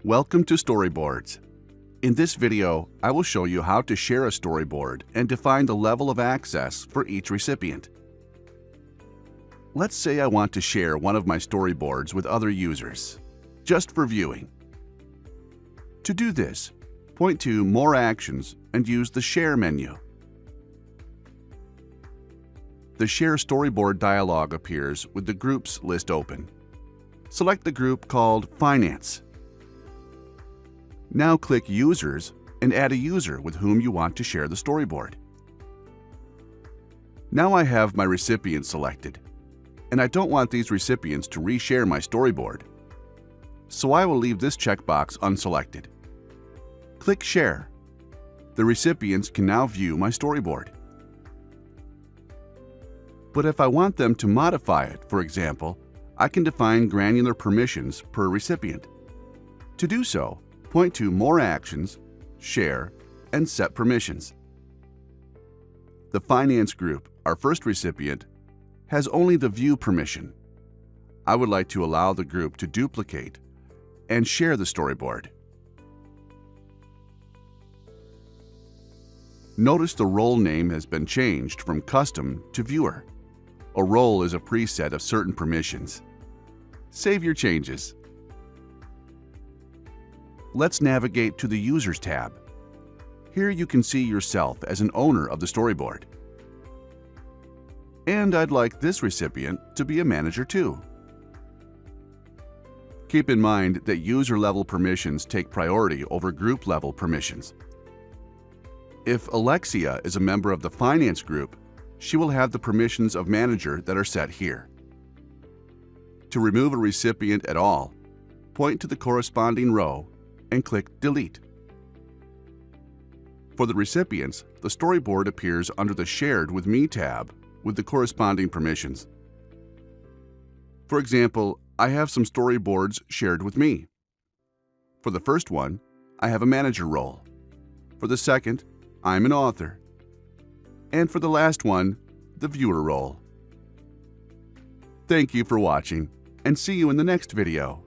Welcome to Storyboards. In this video, I will show you how to share a storyboard and define the level of access for each recipient. Let's say I want to share one of my storyboards with other users, just for viewing. To do this, point to More Actions and use the Share menu. The Share Storyboard dialog appears with the Groups list open. Select the group called Finance. Now click Users and add a user with whom you want to share the storyboard. Now I have my recipients selected, and I don't want these recipients to reshare my storyboard, so I will leave this checkbox unselected. Click Share. The recipients can now view my storyboard. But if I want them to modify it, for example, I can define granular permissions per recipient. To do so, point to More Actions, Share, and Set Permissions. The Finance group, our first recipient, has only the View permission. I would like to allow the group to duplicate and share the storyboard. Notice the role name has been changed from Custom to Viewer. A role is a preset of certain permissions. Save your changes. Let's navigate to the Users tab. Here you can see yourself as an owner of the storyboard. And I'd like this recipient to be a manager too. Keep in mind that user-level permissions take priority over group-level permissions. If Alexia is a member of the Finance group, she will have the permissions of manager that are set here. To remove a recipient at all, point to the corresponding row and click Delete. For the recipients, the storyboard appears under the Shared with Me tab with the corresponding permissions. For example, I have some storyboards shared with me. For the first one, I have a manager role. For the second, I'm an author. And for the last one, the viewer role. Thank you for watching, and see you in the next video.